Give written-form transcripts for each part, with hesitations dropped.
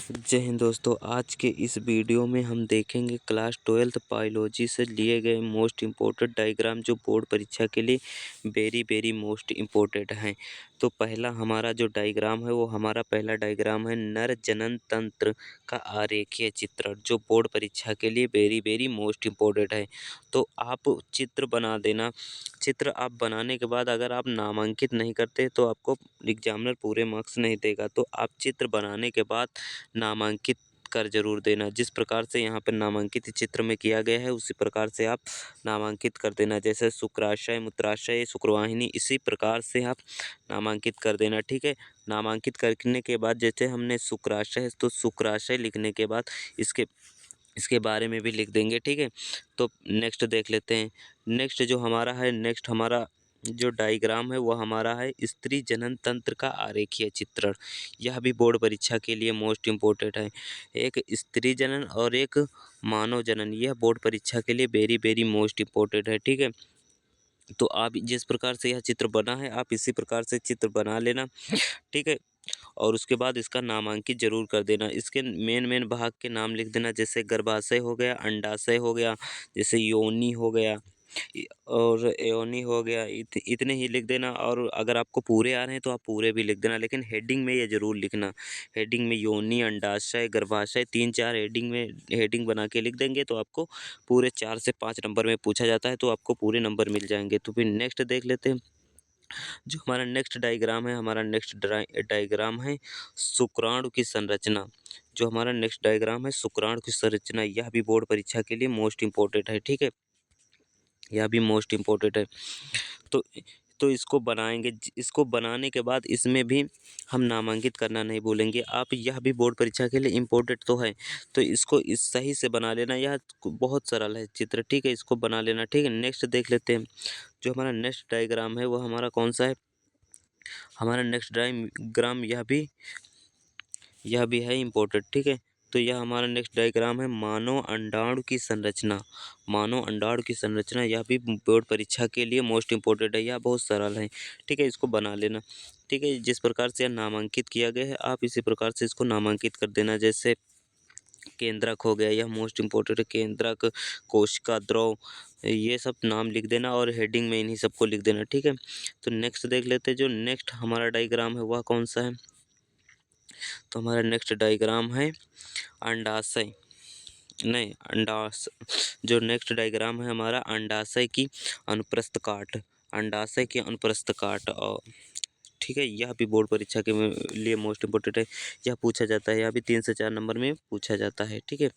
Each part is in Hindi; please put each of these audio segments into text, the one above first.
जय हिंद दोस्तों। आज के इस वीडियो में हम देखेंगे क्लास 12th बायोलॉजी से लिए गए मोस्ट इम्पोर्टेंट डायग्राम जो बोर्ड परीक्षा के लिए वेरी मोस्ट इम्पोर्टेंट हैं। तो पहला हमारा जो डायग्राम है वो हमारा पहला डायग्राम है नर जनन तंत्र का आरेखीय चित्रण, जो बोर्ड परीक्षा के लिए वेरी मोस्ट इम्पोर्टेंट है। तो आप चित्र बना देना। चित्र आप बनाने के बाद अगर आप नामांकित नहीं करते तो आपको एग्जामिनर पूरे मार्क्स नहीं देगा। तो आप चित्र बनाने के बाद नामांकित कर जरूर देना। जिस प्रकार से यहाँ पर नामांकित चित्र में किया गया है उसी प्रकार से आप नामांकित कर देना। जैसे शुक्राशय, मूत्राशय, शुक्रवाहिनी, इसी प्रकार से आप नामांकित कर देना। ठीक है। नामांकित करने के बाद जैसे हमने शुक्राशय, तो शुक्राशय लिखने के बाद इसके बारे में भी लिख देंगे। ठीक है। तो नेक्स्ट देख लेते हैं। नेक्स्ट जो हमारा है, नेक्स्ट हमारा जो डायग्राम है वो हमारा है स्त्री जनन तंत्र का आरेखीय चित्रण। यह भी बोर्ड परीक्षा के लिए मोस्ट इम्पोर्टेंट है। एक स्त्री जनन और एक मानव जनन, यह बोर्ड परीक्षा के लिए वेरी मोस्ट इम्पोर्टेंट है। ठीक है। तो आप जिस प्रकार से यह चित्र बना है आप इसी प्रकार से चित्र बना लेना। ठीक है। और उसके बाद इसका नामांकित जरूर कर देना। इसके मेन भाग के नाम लिख देना। जैसे गर्भाशय हो गया, अंडाशय हो गया, जैसे योनि हो गया और योनि हो गया, इतने ही लिख देना। और अगर आपको पूरे आ रहे हैं तो आप पूरे भी लिख देना, लेकिन हेडिंग में ये जरूर लिखना। हेडिंग में योनि, अंडाशय, गर्भाशय 3-4 हेडिंग बना के लिख देंगे तो आपको पूरे 4 से 5 नंबर में पूछा जाता है, तो आपको पूरे नंबर मिल जाएंगे। तो फिर नेक्स्ट देख लेते हैं। जो हमारा नेक्स्ट डायग्राम है, हमारा नेक्स्ट डायग्राम है शुक्राणु की संरचना। जो हमारा नेक्स्ट डायग्राम है शुक्राणु की संरचना, यह भी बोर्ड परीक्षा के लिए मोस्ट इम्पोर्टेंट है। ठीक है। यह भी मोस्ट इम्पोर्टेंट है। तो इसको बनाएंगे। इसको बनाने के बाद इसमें भी हम नामांकित करना नहीं भूलेंगे आप। यह भी बोर्ड परीक्षा के लिए इम्पोर्टेंट तो है, तो इसको इस सही से बना लेना। यह बहुत सरल है चित्र। ठीक है। इसको बना लेना। ठीक है। नेक्स्ट देख लेते हैं। जो हमारा नेक्स्ट डायग्राम है वो हमारा कौन सा है, हमारा नेक्स्ट डायग्राम यह भी है इम्पोर्टेंट। ठीक है। तो यह हमारा नेक्स्ट डायग्राम है मानव अंडाणु की संरचना। मानव अंडाणु की संरचना, यह भी बोर्ड परीक्षा के लिए मोस्ट इम्पोर्टेंट है। यह बहुत सरल है। ठीक है। इसको बना लेना। ठीक है। जिस प्रकार से यह नामांकित किया गया है आप इसी प्रकार से इसको नामांकित कर देना। जैसे केंद्रक हो गया, यह मोस्ट इम्पोर्टेंट है। केंद्रक, कोशिका द्रव, ये सब नाम लिख देना और हेडिंग में इन्हीं सबको लिख देना। ठीक है। तो नेक्स्ट देख लेते हैं। जो नेक्स्ट हमारा डायग्राम है वह कौन सा है, तो हमारा नेक्स्ट डायग्राम है अंडाशय, नहीं अंडाशय। जो नेक्स्ट डायग्राम है हमारा अंडाशय की अनुप्रस्थ काट, अंडाशय की अनुप्रस्थ काट। और ठीक है। यह भी बोर्ड परीक्षा के लिए मोस्ट इम्पोर्टेंट है। यह पूछा जाता है, यह भी 3 से 4 नंबर में पूछा जाता है। ठीक है।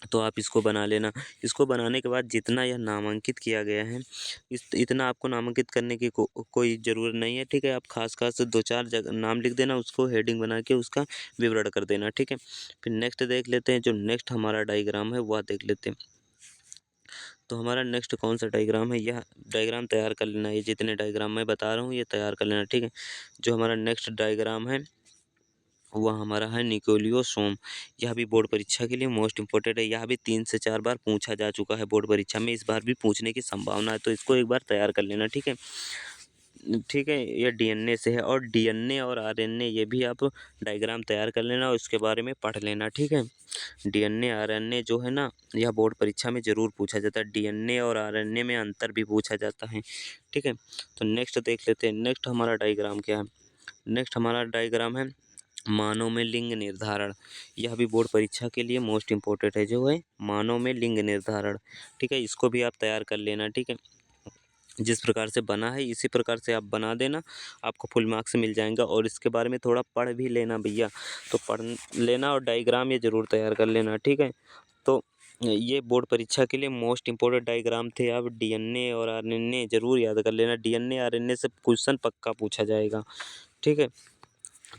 तो आप इसको बना लेना। इसको बनाने के बाद जितना यह नामांकित किया गया है इतना आपको नामांकित करने की कोई ज़रूरत नहीं है। ठीक है। आप खास 2-4 जगह नाम लिख देना, उसको हेडिंग बना के उसका विवरण कर देना। ठीक है। फिर नेक्स्ट देख लेते हैं। जो नेक्स्ट हमारा डायग्राम है वह देख लेते हैं। तो हमारा नेक्स्ट कौन सा डायग्राम है, यह डायग्राम तैयार कर लेना। ये जितने डायग्राम मैं बता रहा हूँ ये तैयार कर लेना। ठीक है। जो हमारा नेक्स्ट डायग्राम है वह हमारा है न्यूक्लियोसोम। यह भी बोर्ड परीक्षा के लिए मोस्ट इम्पोर्टेंट है। यह भी 3 से 4 बार पूछा जा चुका है बोर्ड परीक्षा में, इस बार भी पूछने की संभावना है, तो इसको एक बार तैयार कर लेना। ठीक है। ठीक है। यह डीएनए से है और डीएनए और आरएनए ये भी आप डायग्राम तैयार कर लेना और उसके बारे में पढ़ लेना। ठीक है। डीएनए आरएनए जो है ना, यह बोर्ड परीक्षा में ज़रूर पूछा जाता है। डीएनए और आरएनए में अंतर भी पूछा जाता है। ठीक है। तो नेक्स्ट देख लेते हैं। नेक्स्ट हमारा डायग्राम क्या है, नेक्स्ट हमारा डायग्राम है मानव में लिंग निर्धारण। यह भी बोर्ड परीक्षा के लिए मोस्ट इम्पोर्टेंट है, जो है मानव में लिंग निर्धारण। ठीक है। इसको भी आप तैयार कर लेना। ठीक है। जिस प्रकार से बना है इसी प्रकार से आप बना देना, आपको फुल मार्क्स मिल जाएगा। और इसके बारे में थोड़ा पढ़ भी लेना भैया, तो पढ़ लेना और डायग्राम ये ज़रूर तैयार कर लेना। ठीक है। तो ये बोर्ड परीक्षा के लिए मोस्ट इम्पोर्टेंट डायग्राम थे। आप डीएनए और आरएनए ज़रूर याद कर लेना। डीएनए आरएनए से क्वेश्चन पक्का पूछा जाएगा। ठीक है।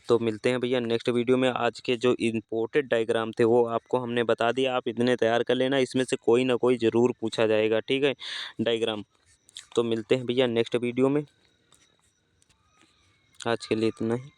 तो मिलते हैं भैया नेक्स्ट वीडियो में। आज के जो इम्पोर्टेंट डायग्राम थे वो आपको हमने बता दिया, आप इतने तैयार कर लेना, इसमें से कोई ना कोई ज़रूर पूछा जाएगा। ठीक है। डायग्राम। तो मिलते हैं भैया नेक्स्ट वीडियो में। आज के लिए इतना ही।